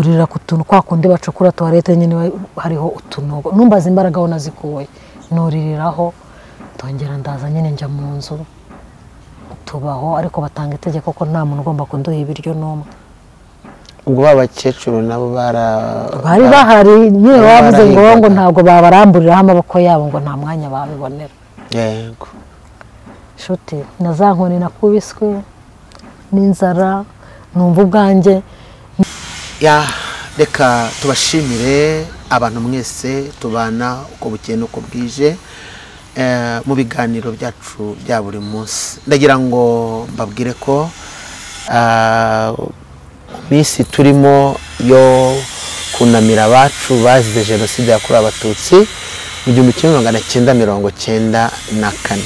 nurira ku tuntu kwa kundi bacukura toilette nyine hariho utunogo numbaza imbaraga aho nazikuye nuririraho tongera ndaza nyine njya mu nzu tubaho ariko batanga itegeko ko nta muntu ugomba kunduha ibiryo n'umwe ubwo babakecuru nabo bari bahari nyine bavuze ngo ntabwo babaramburiraho amaboko yabo ngo nta mwanya babibonera yego shuti nazankoni nakubiswe n'inzara numva ubwanjye ya reka tubashimire abantu mwese tubana uko bukeye nuko bwije mu biganiro byacu bya buri munsi ndagira ngo mbabwire ko minsi turimo yo kunamira abacu bazize jenoside yakorewe abatutsi mu 1994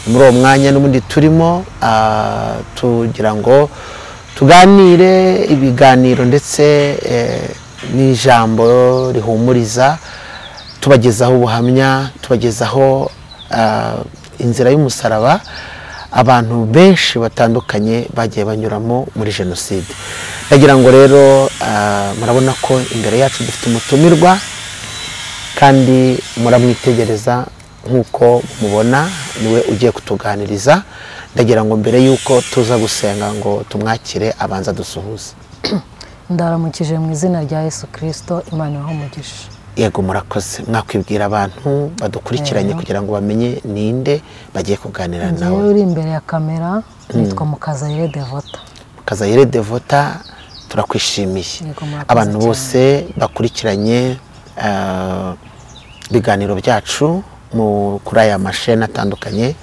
muri uwo mwanya n'ubundi turimo tugira ngo tuganire ibiganiro ndetse n'ijambo rihumuriza tubagezaho ubuhamya tubagezaho inzira y'umusaraba abantu benshi batandukanye bagiye banyuramo muri jenoside ndagira ngo rero murabona ko imbere yacu dufite umutumirwa kandi muramwitegereza nkuko mubona niwe ugiye kutuganiriza ndagira ngo mbere yuko tuza gusenga ngo tumwakire abanza dusuhuze ndaramukije mu izina rya Yesu Kristo Imana ibahe umugisha yego murakoze mwakwibwira abantu badukurikiranye kugira ngo bamenye ninde bagiye kuganira nawe uri imbere ya kamera nitwa Mukazayire Devota Mukazayire Devota turakwishimiye abantu bose bakurikiranye biganiro byacu kuri aya mashene atandukanye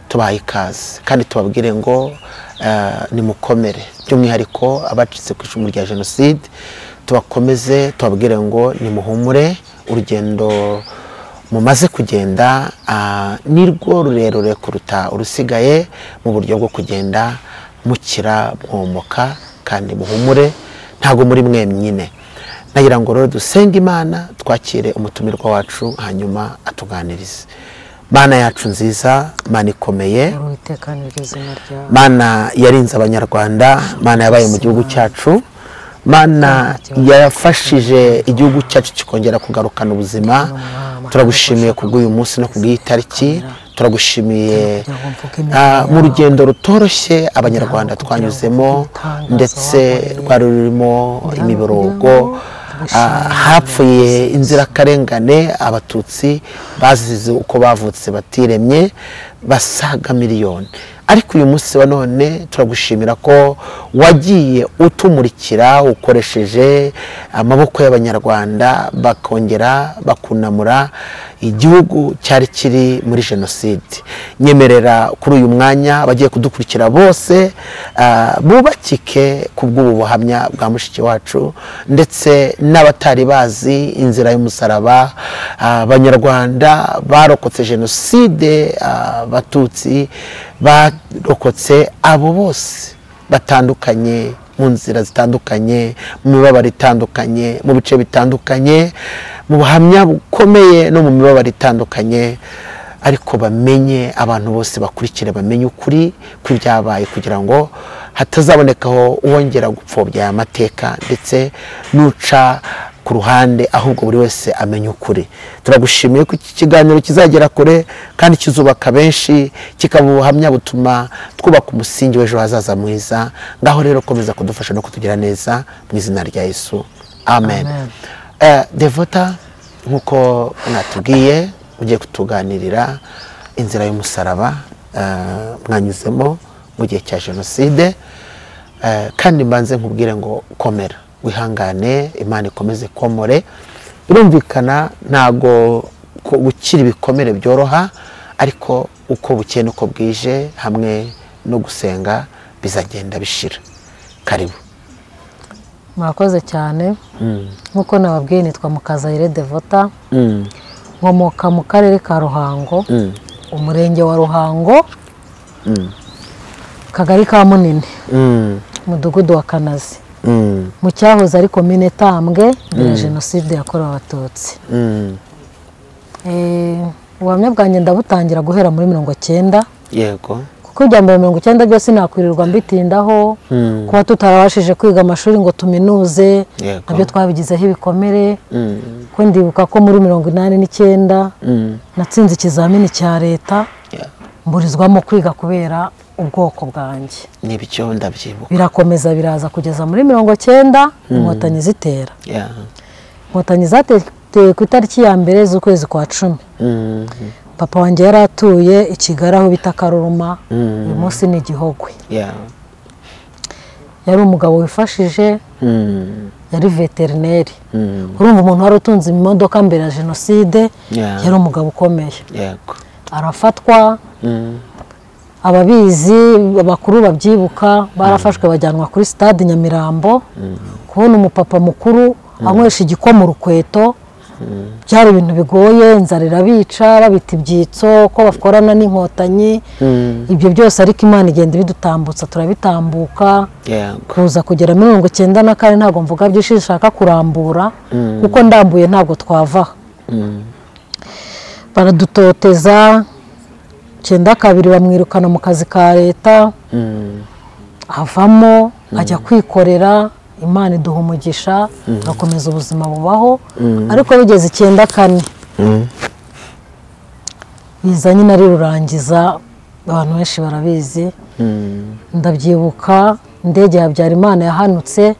tubaha ikaze kandi tubabwire ngo nimukomere by'umwihariko abacitse ku icumu rya jenoside tubakomeze tubabwire ngo nimuhumure urugendo mumaze kugenda nirwo rurerure kuruta urusigaye mu buryo bwo kugenda mukira mwomoka kandi muhumure ntago muri mwemnyine nagira ngo rero dusenga Imana twakire umutumirwa wacu hanyuma atuganirize Mana yacu nziza Mana ikomeye Mana yarinze abanyarwanda Mana yabaye mu gihugu cyacu Mana yafashije igihugu cyacu kikongera kugarukana ubuzima turagushimiye kubw'uyu munsi no kubw'iyi tariki turagushimiye mu rugendo rutoroshye abanyarwanda twanyuzemo ndetse rwari rurimo imiborogo hapfuye inzirakarengane abatutsi bazize uko bavutse batiremye basaga miliyoni ariko uyu munsi wa none turagushimira ko wagiye utumurikira ukoresheje amaboko y'abanyarwanda bakongera bakunamura igihugu cyari kiri muri jenoside nyemerera kuri uyu mwanya bagiye kudukurikira bose bubakike kubw'ubu buhamya bwa mushiki wacu ndetse n'abatari bazi inzira y'umusaraba abanyarwanda barokotse jenoside abatutsi barokotse abo bose batandukanye mu nzira zitandukanye mu mibabaro itandukanye mu bice bitandukanye mu buhamya bukomeye no mu mibabaro itandukanye ariko bamenye abantu bose bakurikire bamenye ukuri kw'ibyabaye kugira ngo hatazabonekaho uwongera gupfobya aya mateka ndetse nuca ku ruhande ahubwo buri wese amenya ukuri turagushimiye ko iki kiganiro kizagera kure kandi kizubaka benshi kikaba ubuhamya butuma twubaka umusingi w'ejo hazaza mwiza ngaho rero komeza kudufasha no kutugira neza mu izina rya Yesu amen Devota nkuko natubwiye ugiye kutuganirira inzira y'umusaraba mwanyuzemo mu gihe cya jenoside kandi mbanze nkubwire ngo komera wihangane Imana ikomeze komore birumvikana ntago gukira ibikomere byoroha ariko uko bukeye nuko bwije hamwe no gusenga bizagenda bishira karibu murakoze cyane nkuko nababwiye nitwa Mukazayire Devota nkomoka mu karere ka Ruhango umurenge wa Ruhango kagari ka Munini mudugudu wa Kanazi mu cyahoze ari komine Tambwe ya jenoside yakorewe abatutsi ubuhamya bwanjye ndabutangira guhera muri 90 yego kuko kuko ibya mbere 90 byose nakwirirwa mbitindaho kuba tutarabashije kwiga amashuri ngo tuminuze nabyo twabigizeho ibikomere ko ndibuka ko muri 89 natsinze ikizamini cya leta mburizwamo kwiga kubera ubwoko bwanjye nibyo ndabyibuka birakomeza biraza kugeza muri 90 inkotanyi zitera inkotanyi zateye ku itariki ya mbere z'ukwezi kwa 10 papa wanjye yaratuye i Kigali aho bita Karuruma uyu munsi ni Gihogwe yari umugabo wifashije yari veterineri urumva umuntu wari utunze imodoka mbere ya jenoside yari umugabo ukomeye arafatwa ababizi abakuru babyibuka barafashwe bajyanwa kuri stade Nyamirambo kubona umupapa mukuru anywesha igikoma urukweto byari ibintu bigoye inzara irabica babita ibyitso ko bakorana n'inkotanyi ibyo byose ariko Imana igenda bidutambutsa turabitambuka kuza kugera 94 ntago mvuga byinshi nshaka kurambura kuko ndambuye ntago twava baradutoteza 92 bamwirukana mu kazi ka leta avamo ajya kwikorera Imana iduha umugisha gakomeza ubuzima bubaho ariko bigeze 94 bizanye nari rurangiza abantu benshi barabizi ndabyibuka indege ya Habyarimana yahanutse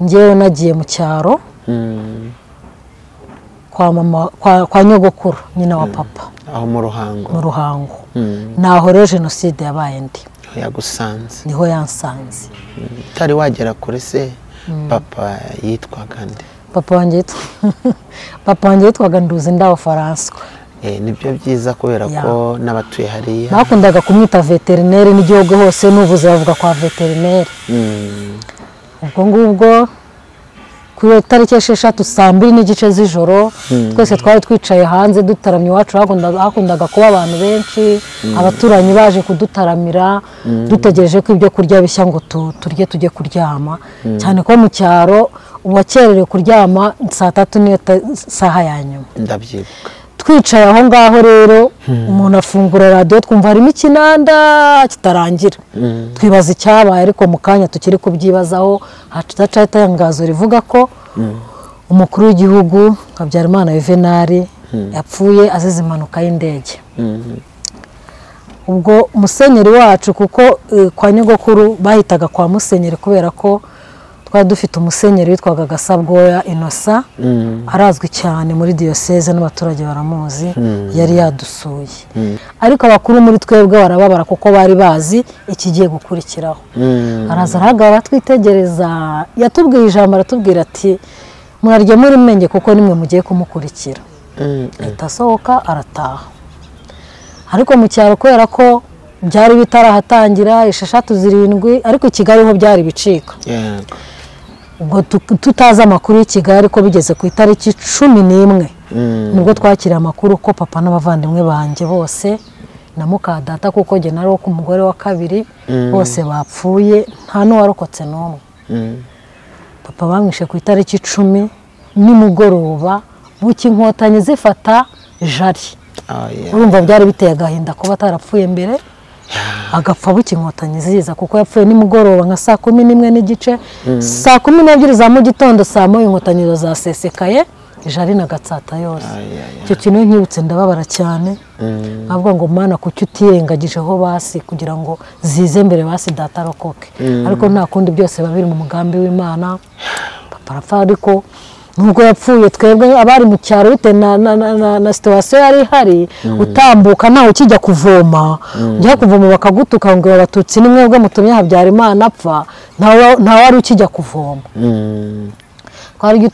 ngewe nagiye mu cyaro kwa mama kwa nyogokuru nyina wa papa aho mu ruhango naho rero jenoside yabaye ndi yagusanze niho yansanze tari wagera kuri se papa yitwaga nde papa wanjye yitwaga Nduzindaho François nibyo byiza kubera ko n'abatuye hariya bakundaga kumwita veterineri n'igihugu hose n'uvuze bavuga kwa veterineri ubwo ngubwo kuri tariki 6 saa 2 n'igice z'ijoro twese twari twicaye hanze dutaramye iwacu hakundaga kuba abantu benshi abaturanyi baje kudutaramira dutegereje ko ibyo kurya bishya ngo turye tujye kuryama cyane ko mu cyaro uwakerere kuryama saa 3 niyo saha ya nyuma ndabyibuka twicaye aho ngaho rero umuntu afungura radio twumva harimo ikinanda kitarangira twibaza icyabaye ariko mu kanya tukiri kubyibazaho hacaca itangazo rivuga ko umukuru w'igihugu Habyarimana Yuvenali yapfuye azize impanuka y'indege ubwo musenyeri wacu kuko kwa nyogokuru bahitaga kwa musenyeri kubera ko twari dufite umusenyeri witwaga Gasabwoya Innocent arazwi cyane muri diocese n'abaturage baramuzi yari yadusuye ariko abakuru muri twebwe barababara kuko bari bazi ikigiye gukurikiraho araza arahagara twitegereza yatubwiye ijambo aratubwira ati murarye muri menge kuko nimwe mugiye kumukurikira itasohoka arataha ariko mu cyaro kubera ko byari bitarahatangira 6-7 ariko Kigali ho byari bicika ubwo tutaza amakuru y'Kigali ko bigeze ku itariki 11 nibwo twakira amakuru ko papa n'abavandimwe banjye bose na muka data kuko nge nari ku mugore wa kabiri bose bapfuye nta n'uwarokotse n'umwe papa bamwishe ku itariki 10 nimugoroba buki inkotanyi zifata jari urumva byari biteye agahinda ko batarapfuye mbere agapfa buki inkotanyi ziza kuko yapfuye nimugoroba nka saa 11 n'igice saa 12 za mu gitondo saa 1 inkotanyi zasesekaye jari na Gatsata yose icyo kintu nkibutse ndababara cyane avuga ngo Mana kuki utiyengagijeho basi kugira ngo zize mbere basi data rokoke ariko nta kundi byose babiri mu mugambi w'Imana papa arapfa ariko nubwo yapfuye twebwe abari mu cyaro bite na situation yari hari utambuka nawe kijya kuvoma ujya kuvoma bakagutuka ngo abatutsi nimwe bwo mutumye Habyarimana apfa nta wari ukijya kuvoma twari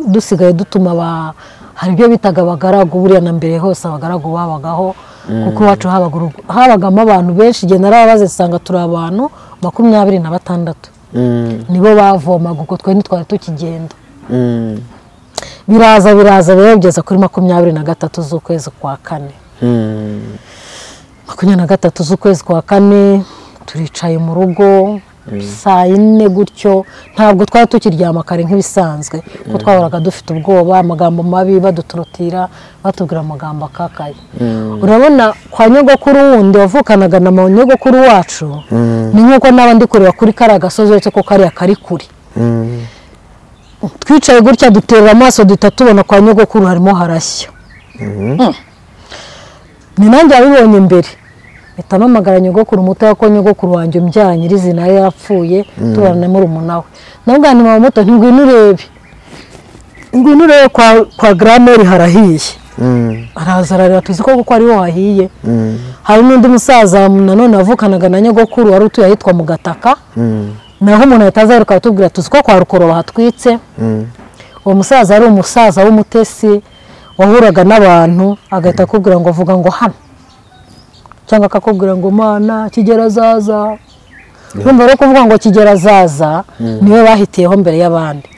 dusigaye dutuma hari ibyo bitaga abagaragu buriya na mbere hose abagaragu babagaho kuko iwacu habagamo abantu benshi igihe narababaze nsanga turi abantu 26 nibo bavomaga uko twe ntitwari tukigenda biraza rero bigeza kuri 23 z'ukwezi kwa 4 23 z'ukwezi kwa 4 turicaye mu rugo saa 4 gutyo ntabwo twari tukiryama kare nk'ibisanzwe ko twahoraga dufite ubwoba amagambo mabi baduturutira batubwira amagambo akakaye urabona kwa nyogokuru wundi wavukanaga na nyogokuru wacu ni nkuko n'abandi kureba kuri kariya gasozi uretse ko kariya kari kure twicaye gutya duterera amaso duhita tubona kwa nyogokuru harimo harashya ni nanjye wabibonye mbere mpita mpamagara nyogokuru muto ko nyogokuru wanjye umbyara nyirizina yari yarapfuye tubana muri umunawe nabwo ni mama muto ngwino urebe kwa grameri harahiye araza ararira tuzi ko kuko ariho hahiye hari n'undi musaza nanone wavukanaga na nyogokuru wari utuye ahitwa mu Gataka naho umuntu yatazaruka atubwira tuzi ko kwa Rukoro bahatwitse uwo musaza ari umusaza w'umutesi wahuraga n'abantu agahita akubwira ngo vuga ngo hano cyangwa akakubwira ngo mana Kigera zaza urumva rero kuvuga ngo Kigera zaza niwe bahitiyeho mbere y'abandi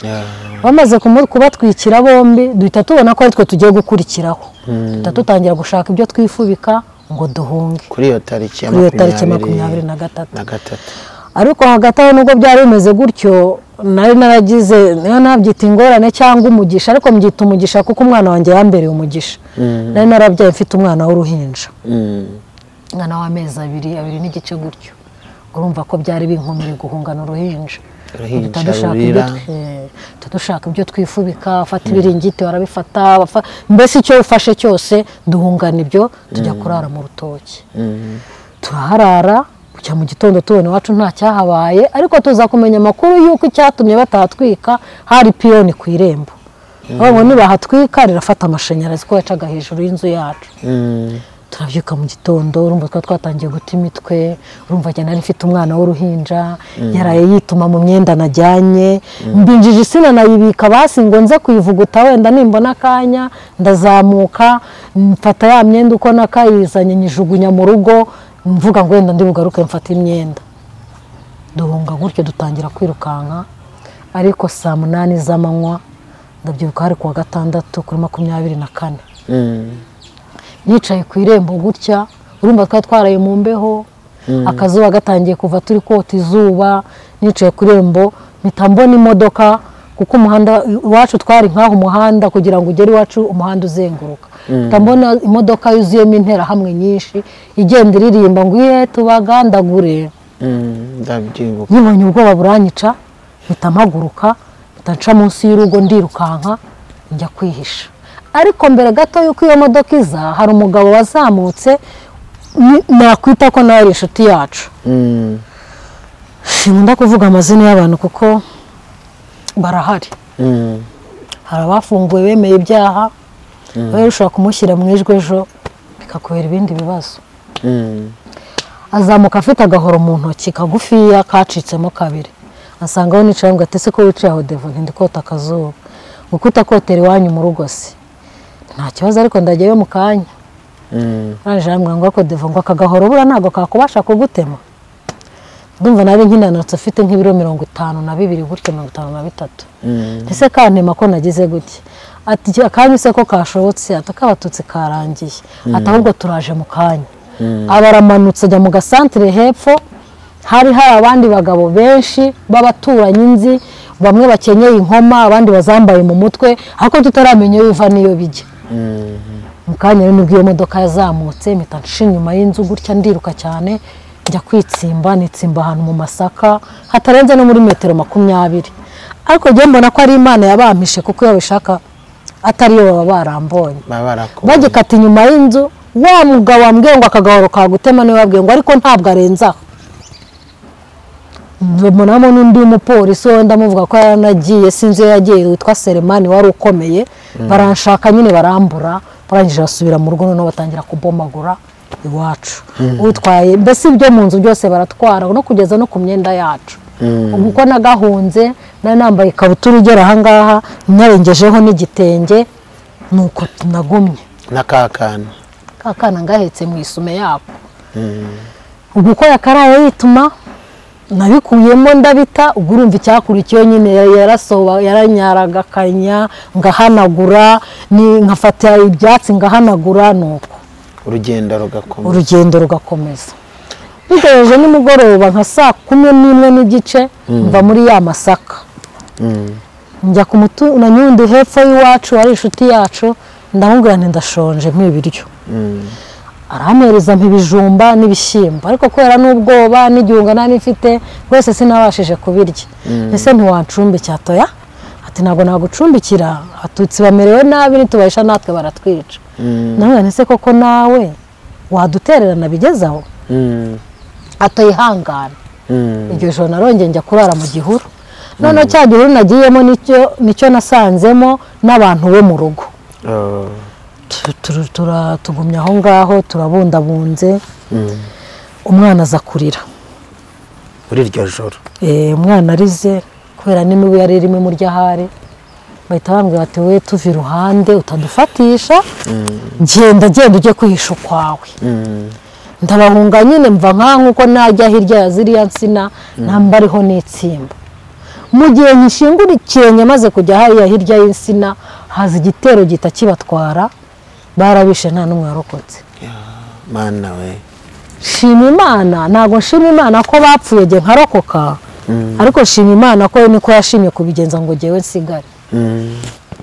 bamaze kubatwikira bombi duhita tubona ko ari twe tugiye gukurikiraho duhita tutangira gushaka ibyo twifubika ngo duhunge kuri iyo tariki ya 23 ariko hagati aho nubwo byari bimeze gutyo nari naragize nabyita ingorane cyangwa umugisha ariko mbyita umugisha kuko umwana wanjye yambereye umugisha nari narabyaye mfite umwana w'uruhinja umwana w'amezi abiri n'igice gutyo urumva ko byari binkomeye guhungana uruhinja dushaka ibyo twifubika afata ibiringiti barabifata mbese icyo ufashe cyose duhungana ibyo tujya kurara mu rutoki turaharara kujya mu gitondo tubona iwacu nta cyahabaye ariko tuza kumenya amakuru y'uko icyatumye batahatwika hari piyoni ku irembo babona nibahatwika rirafata amashanyarazi ko yacaga hejuru y'inzu yacu turabyuka mu gitondo urumva twatangiye guta imitwe urumva cyane nari mfite umwana w'uruhinja yaraye yituma mu myenda najyanye mbinjije isina nayibika basi ngo nze kuyivuguta wenda nimbona akanya ndazamuka mfata ya myenda uko nakayizanye nyijugunya mu rugo mvuga ngo wenda ndi bugaruke mfata imyenda duhunga gutyo dutangira kwirukanka ariko saa 8 z'amanywa ndabyibuka hari kuwa gatandatu kuri 24 nicaye ku irembo gutya urumva twaraye mu mbeho akazuba gatangiye kuva turi kota izuba nicaye ku irembo mpita mbona imodoka kuko umuhanda iwacu twari nkaho umuhanda kugira ngo ugere iwacu umuhanda uzenguruka mbona imodoka yuzuyemo interahamwe nyinshi igenda iririmba ngo iye tubagandagure ndabyibuka nibonye ubwoba buranyica mpita mpaguruka mpita nca munsi y'urugo ndirukanka njya kwihisha ariko mbere gato yuko iyo modoka iza hari umugabo wazamutse nakwita ko nawe ari inshuti yacu nkunda kuvuga amazina y'abantu kuko barahari hari abafunguwe bemeye ibyaha rero ushobora kumushyira mu ijwi ejo bikakubera ibindi bibazo azamuka afite agahoro mu ntoki kagufiya kacitsemo kabiri asangaho nicaye ngo atese ko wicaye aho devo ndikota akazuba ngo utakotera iwanyu mu rugo se nta kibazo ariko ndajyayo mu kanya araje ambwira ngo ko devo ngo akagahoro bura ntago kakubasha kugutema ndumva nari nkinanutse afite nk'ibiro 52 gutyo 53 ese kantema ko nagize gutya ati akanyuse ko kashobotse atakabatutse karangiye atahubwo turaje mu kanya abaramanutse ajya mu gasantere hepfo hari abandi bagabo benshi babaturanyi nzi bamwe bakenyeye inkoma abandi bazambaye mu mutwe ariko tutaramenya biva niyo bijya mukanya rero nibwo iyo modoka yazamutse mpita nsha inyuma y'inzu gutya ndiruka cyane njya kwitsimba nitsimba ahantu mu Masaka hatarenze no muri metero 20 ariko je mbona ko ari Imana yabampishe kuko iyo bishaka atari yo baba barambonye bagikata inyuma y'inzu wa mugabo wambwiye ngo akagahoro kagutema niwe wabwiye ngo ariko ntabwo arenzaho mbonamo n'undi umupolisi wenda muvuga ko yaranagiye sinzi yagiye witwa Selemani wari ukomeye baranshaka nyine barambura barangije basubira mu rugo no batangira kubomagura iwacu utwaye mbese ibyo mu nzu byose baratwara no kugeza no ku myenda yacu uko nagahunze nari nambaye ikabutura igera aha ngaha nyarengejeho n'igitenge nuko tunagumye kakana ngahetse mu isume yako ubwo ko yakaraye yituma nabikuyemo ndabita ubwo urumva icyakurikiye nyine yarasoba yaranyaraga kanya ngahanagura ni nkafata ibyatsi ngahanagura nuko urugendo rugakomeza bitegereje nimugoroba nka saa 11:15 mva muri ya Masaka njya ku na Nyundo hepfo y'iwacu ari inshuti yacu ndamubwira nti ndashonje mw'ibiryo aramereza mpibijumba n'ibishyimbo ariko kwera n'ubwoba n'igihunga nani mfite rwose sinabashije kubirya ese ntiwancumbikira toya ati ntabwo nagucumbikira atutsi bamerewe nabi nitubahisha natwe baratwica namwe nese koko nawe wadutererana bigezaho atoyihangana iryo joro narongeye njya kurara mu gihuru none cya gihuru nagiyemo nicyo nasanzemo n'abantu bo mu rugo tugumya aho ngaho turabundabunze umwana aza kurira muri iryo joro umwana arize kubera n'imibu yari irimo muryahari bahita bambwira ati we tuva iruhande utadufatisha genda ujye kwihisha ukwawe ndabahunga nyine mva nkuko najya hirya ya ziriya nsina namba ariho n'itsimba mu gihe nkishingurikiye maze kujya hariya hirya y'insina haza igitero gita kibatwara barabishe nta n'umwe warokotse mana we shima Imana ntago nshima Imana ko bapfuye nge nkarokoka ariko shima Imana ko niko yashimye kubigenza ngo ngewe nsigare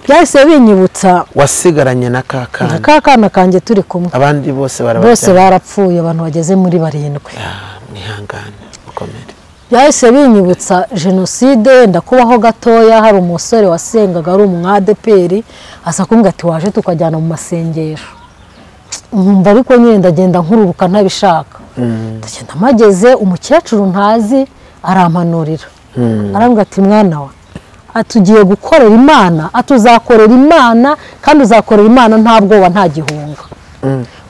byahise binyibutsa wasigaranye na kakana kanjye turi kumwe abandi bose barapfuye abantu bageze muri 7 nihangane ukomere byahise binyibutsa jenoside ndakubaho gatoya hari umusore wasengaga ari umwadeperi asa kumbwa ati waje tukajyana mu masengesho nkumva ariko nyine ndagenda nkururuka ntabishaka ndagenda mageze umukecuru ntazi arampanurira arambwira ati mwana wa atugiye gukorera Imana atuzakorera Imana kandi uzakorera Imana nta bwoba nta gihunga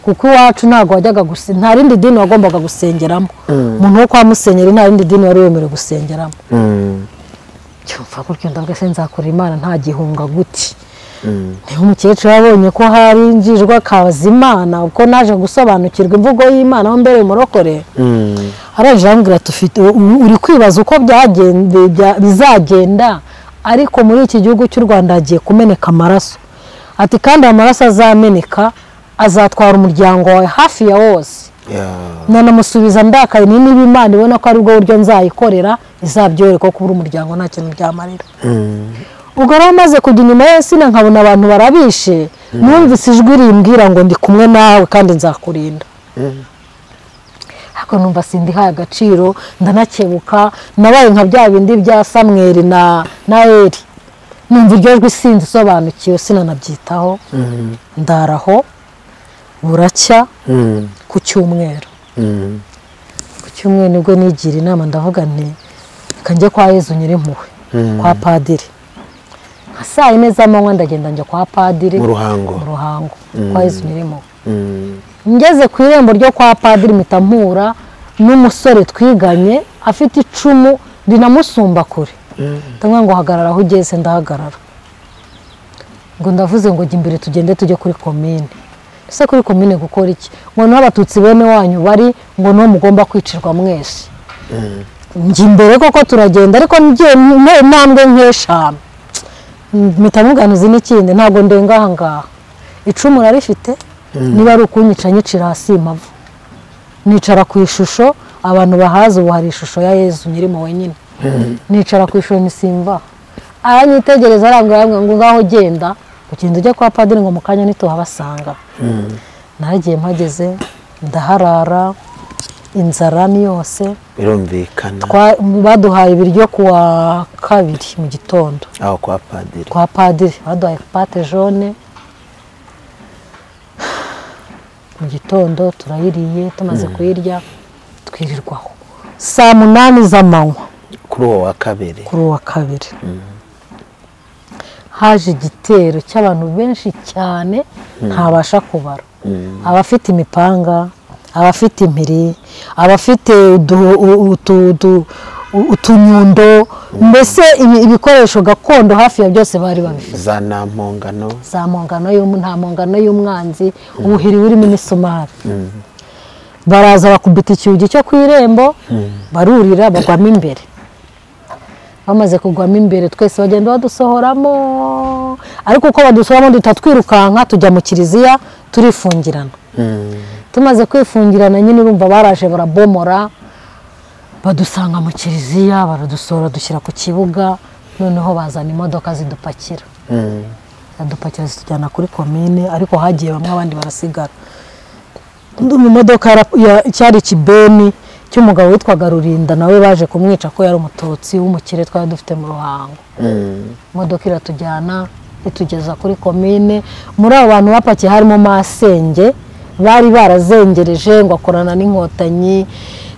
kuko iwacu ntago wajyaga nta rindi dini wagombaga gusengeramo umuntu wo kwa Musenyeri nta rindi dini wari wemerewe gusengeramo cyumva gutyo ndabwe se nzakorera Imana nta gihunga guti niho umukecuru yabonye ko hari injijwa kaza Imana uko naje gusobanukirwa imvugo y'Imana aho mbere umurokore araje ambwira tufite uri kwibaza uko bizagenda ariko muri iki gihugu cy'u Rwanda hagiye kumeneka amaraso ati kandi amaraso azameneka azatwara umuryango wawe hafi ya wose nanamusubiza ndakaye niba Imana ibona ko ari bwo buryo nzayikorera izabyoreka ko kubura umuryango nta kintu byamarira ubwo rero maze kujya inyuma y'Insina nkabona abantu barabishe numvise ijwi rimbwira ngo ndi kumwe nawe kandi nzakurinda ariko numva sindihaye agaciro ndanakebuka nabaye nka bya bindi bya Samweli na Eli numva iryo jwi sinzi sobanukiwe sinanabyitaho ndaraho buracya ku cyumweru nibwo nigira inama ndavuga nti kanjye kwa Yezu Nyirimpuhwe kwa padiri nka saa 4 z'amanywa ndagenda njya kwa padiri mu ruhango kwa Yezu Nyirimpuhwe ngeze ku irembo ryo kwa padiri mitampura n'umusore twiganye afite icumu rinamusumba kure ndamwe ngo hagarara aho ugeze ndahagarara ngo ndavuze ngo jya imbere tugende tujye kuri komine ese kuri komine gukora iki ngo n'abatutsi bene wanyu bari ngo no mugomba kwicirwa mwese njye imbere koko turagenda ariko ngiye ntambwe nk'eshanu mitamuganizi n'ikindi ntabwo ndenga aha ngaha icumu narifite niba ari ukunyica nyicira hasi impavu nicara ku ishusho abantu bahaza ubu hari ishusho ya Yezu Nyirimpuhwe wenyine nicara ku ishusho nisimva aranyitegereza arambwira ngo ngaho genda ugenda ujya kwa padiri ngo mukanya nituhabasanga nagiye mpageze ndaharara inzara ni yose birumvikana baduhaye ibiryo kuwa 2 mu gitondo aho kwa padiri baduhaye pate jaune mu gitondo turayiriye tumaze kuyirya twirirwaho saa 8 z'amanywa kuri uwo wa kabiri haje igitero cy'abantu benshi cyane ntabasha kubara abafite imipanga abafite impiri abafite utunyundo mbese ibikoresho gakondo hafi ya byose bari babifite za mpongano nta mpongano y'umwanzi ubuhiri burimo imisumari baraza bakubita icyugi cyo ku irembo barurira bagwamo imbere bamaze kugwamo imbere twese bagenda badusohoramo ariko uko badusohoramo duhita twirukanka tujya mu kiliziya turifungirana tumaze kwifungirana nyine urumva baraje barabomora badusanga mu kiliziya baradusora dushyira ku kibuga noneho bazana imodoka zidupakira zadupakira zitujyana kuri komine ariko hagiye bamwe abandi barasigara mu modoka cyari kibeni cy'umugabo witwaga Rurinda nawe baje kumwica ko yari umututsi w'umukire twari dufite mu Ruhango imodoka iratujyana itugeza kuri komine muri abo bantu bapakiye harimo Masenge bari barazengereje ngo akorana n'inkotanyi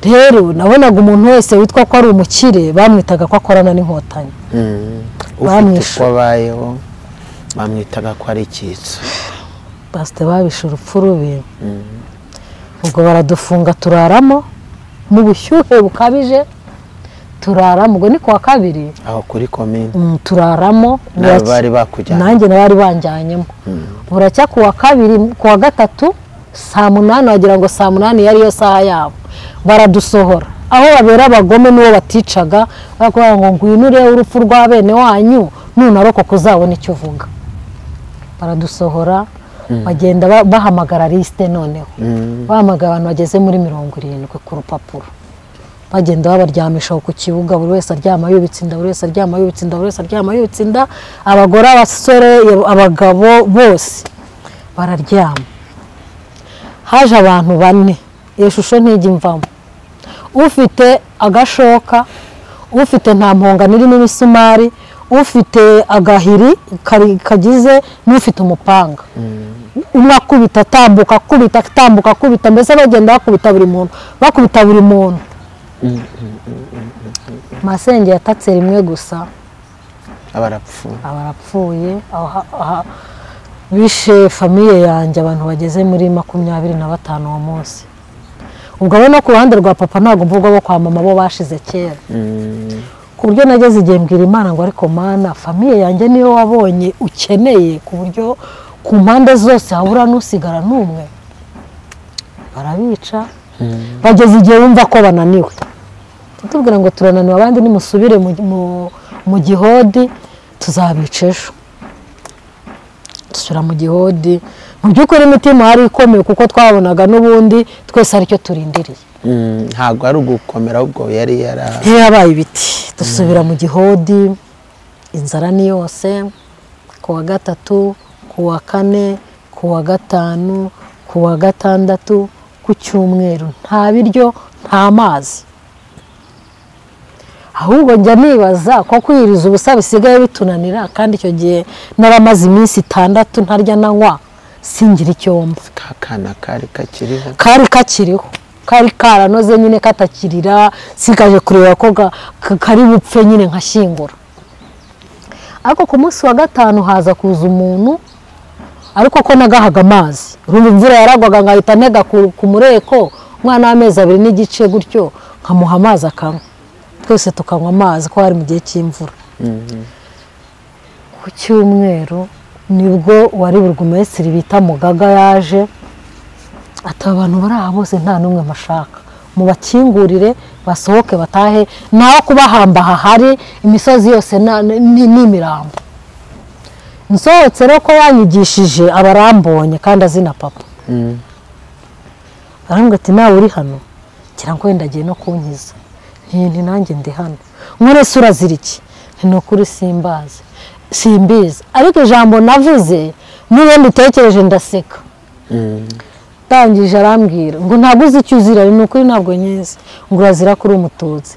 rero nabonaga umuntu wese witwa ko ari umukire bamwitaga ko akorana n'inkotanyi ufite kwabayeho bamwitaga ko ari icyitso Pastor babishe urupfu rubi ubwo baradufunga turaramo mu bushyuhe bukabije turaramo ubwo ni kuwa kabiri aho kuri komine turaramo bari bakujyana nanjye nabari banjyanyemo buracya kuwa kabiri kuwa gatatu saa 8 wagira ngo saa 8 yari yo saha yabo baradusohora aho babera abagome niwo baticaga bakora ngo ngwinure urupfu rwa bene wanyu none aroko kuzabona icyo uvuga baradusohora bagenda bahamagara liste noneho bahamagara abantu bageze muri 70 ku rupapuro bagenda babaryamisha ku kibuga buri wese aryama yubitsinda buri wese aryama yubitsinda buri wese aryama yubitsinda abagore abasore abagabo bose bararyama haje abantu bane iyo shusho ntijya imvamo ufite agashoka ufite nta mponga nirimo imisumari ufite agahiri kagize n'ufite umupanga umwe akubita atambuka akubita mbese bagenda bakubita buri muntu Masenge yatatse rimwe gusa abarapfuye bishe famiye yanjye abantu bageze muri 25 uwo munsi ubwo no ku ruhande rwa papa ntabwo mvuga bo kwa mama bo bashize kera ku buryo nageze igihe mbwira Imana ngo ariko Mana famiye yanjye niyo wabonye ukeneye ku buryo ku mpande zose habura n'usigara n'umwe barabica bageze igihe wumva ko bananiwe tutubwira ngo turananiwe abandi nimusubire mu gihodi tuzabica ejo dusura mu gihodi mu by'ukuri imitima hari ikomeye kuko twabonaga n'ubundi twese aricyo turindiriye ntabwo ari ugukomera ahubwo yari yabaye ibiti dusubira mu gihodi inzara ni yose kuwa gatatu kuwa kane kuwa gatanu kuwa gatandatu ku cyumweru nta biryo nta mazi ahubwo njya nibaza ko kwiriza ubusa bisigaye bitunanira kandi icyo gihe naramaze iminsi 6 ntarya nanywa singira icyomba kakana kari kakiriho kari karanoze nyine katakirira sigaje kureba ko kari bupfe nyine nkashyingura ariko ku munsi wa gatanu haza kuza umuntu ariko ko nagahaga amazi urumva imvura yaragwaga ngahita ntega ku mureko umwana w'amezi 2 n'igice gutyo nkamuha amazi akanywa twese tukanywa amazi ko hari mu gihe cy'imvura ku cyumweru nibwo wari burugumesitiri bita Mugaga yaje ati abantu bari aha bose nta n'umwe mashaka mu bakingurire basohoke batahe naho kubahamba hahari imisozi yose n'imirambo nsohotse rero ko yanyigishije abarambonye kandi azina papa arambwira ati nawe uri hano ngira ngo wenda agiye no kunkiza nti nanjye ndi hano nkore sura ziriki ntinokuri simbizi ariko ijambo navuze n'ubundi utekereje ndaseka tangije arambwira ngo ntabwo uzi icyo uzira ni ukuri ntabwo nyizi ngo urazira kuri umututsi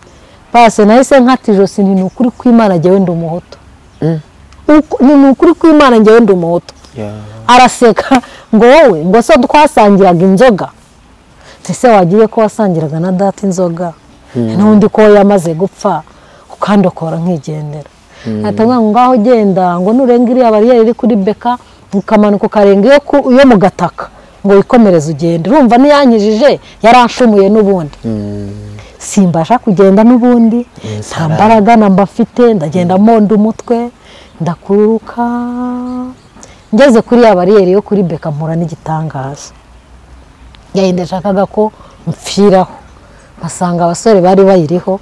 pase nahise nkata ijosi ni ukuri kw'Imana njyewe ndi umuhutu ni ukuri kw'Imana njyewe ndi umuhutu araseka ngo wowe ngo so twasangiraga inzoga ese wagiye ko wasangiraga na data inzoga n'undi ko yamaze gupfa ukandokora nkigendera atanga ngaho genda ngo nurenga iriya bariyeri iri kuri beka ukamanuka ukarenga iyo mu gataka ngo wikomereze ugende urumva niyanyijije yaranshumuye n'ubundi simbasha kugenda n'ubundi nta mbaraga namba mfite ndagenda monda umutwe ndakururuka ngeze kuri ya bariyeri yo kuri beka mpura n'igitangaza yahindeshakaga ko mpfiraho basanga abasore bari bayiriho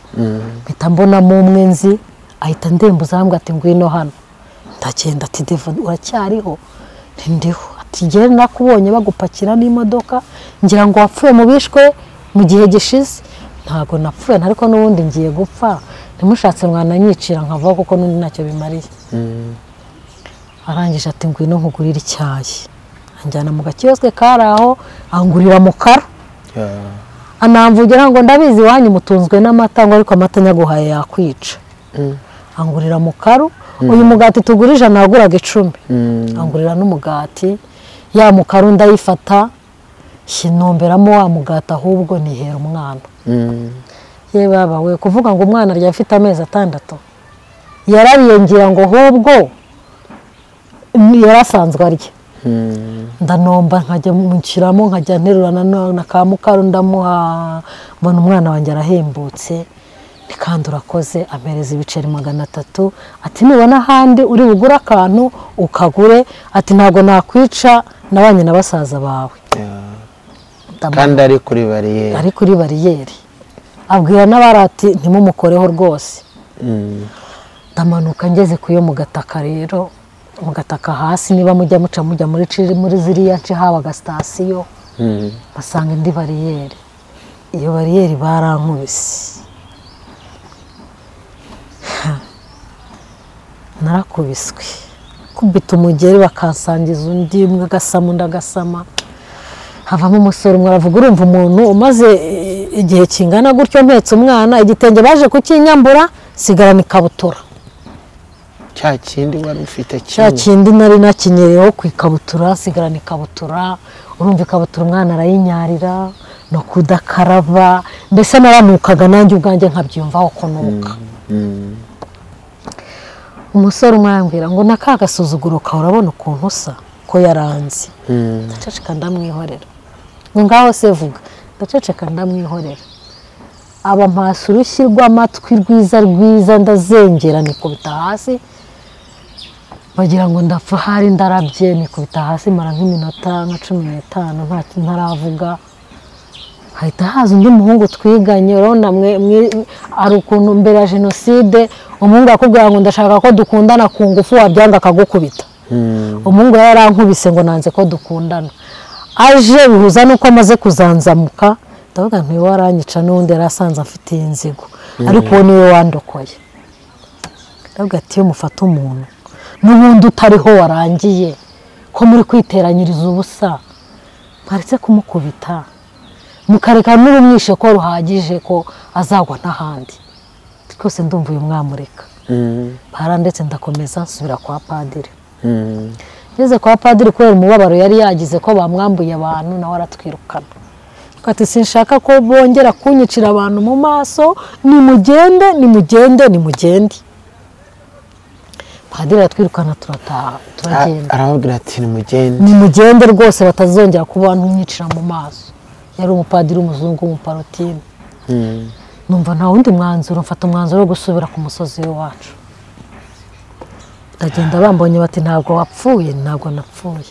mpita mbonamo umwe nzi ahita ndembuza arambwira ati ngwino hano ndagenda ati Devo uracyariho ndiho tigere nakubonye bagupakira n'imodoka ngira ngo wapfuye mu bishwe mu gihe gishize ntago napfuye ariko n'ubundi ngiye gupfa ntimushatse mwananyicira nkava kuko n'undi ntacyo bimariye arangije ati ngwino nkugurira icyayi anjyana mu gakiyoswe kari aho angurira mu karo anamvugira ngo ndabizi wanyu mutunzwe n'amata ngo ariko amata nyaguhaye yakwica angurira mu karo uyu mugati tugura 100 naguraga 10 angurira n'umugati ya mu karo ndayifata shinomberamo wa mugati ahubwo nihera umwana ye baba we kuvuga ngo umwana arya afite amezi 6 yarariyengera ngo ahubwo yarasanzwe arya ndanomba nkajya munkiramo nkajya nterurana na kamukaro ndamuha mbona umwana wanjye arahembutse kandi urakoze amereza ibiceri 300 ati nibona handi uri bugura akantu ukagure ati ntago nakwica nabanye nabasaza bawe kandi ari kuri bariyeri abwira n'abarati ntimumukoreho rwose ndamanuka ngeze kuyo mu gataka rero mu gataka hasi niba mujya muri ziriya nce habaga sitasiyo basanga indi bariyeri iyo bariyeri barankubise narakubiswe kubita umugeri bakansangiza undi umwe agasama undi agasama havamo umusore umwe aravuga urumva umuntu umaze igihe kingana gutyo mpetse umwana igitenge baje kukinyambura sigarana ikabutura cya kindi wari ufite cya kindi nari nakinyereho ku ikabutura sigarana ikabutura urumva ikabutura umwana arayinyarira no kudakarava mbese naramukaga nanjye ubwanjye nkabyumvaho kunuka umusore umwambwira ngo nakagasuzuguro ka urabona ukuntu usa ko yaranze ndaceceka ndamwihorera ngo ngaho se vuga ndaceceka ndamwihorera aba mpasu rushyirwa amatwi rwiza ndazengera nikubita hasi bagira ngo ndapfa hari ndarabye nikubita hasi mara nk'iminota nka 15 ntaravuga hahita haza undi muhungu twiganye urabona ari ukuntu mbere ya jenoside umuhungu akubwira ngo ndashaka ko dukundana ku ngufu wabyanga akagukubita umuhungu yarankubise ngo nanze ko dukundana aje bihuza nuko amaze kuzanzamuka ndavuga nti waranyica n'undi yarasanze afite inzigo ariko niwe wandokoye ndavuga ati iyo mufata umuntu n'ubundi utariho warangiye ko muri kwiteranyiriza ubusa mparetse kumukubita mukareka n'urumwishe ko ruhagije ko azagwa n'ahandi twese ndumva uyu mwamureka ndetse ndakomeza nsubira kwa padiri ngeze kwa padiri kubera umubabaro yari yagize ko bamwambuye abantu nawe aratwirukana ati sinshaka ko bongera kunyicira abantu mu maso nimugende padiri atwirukana turagenda arababwira ati nimugende rwose batazongera kuba ntunyicira mu maso yari umupadiri w'umuzungu w'umuparotine numva nta wundi mwanzuro mfata umwanzuro wo gusubira ku musozi wacu ndagenda bambonye bati ntabwo wapfuye ntabwo napfuye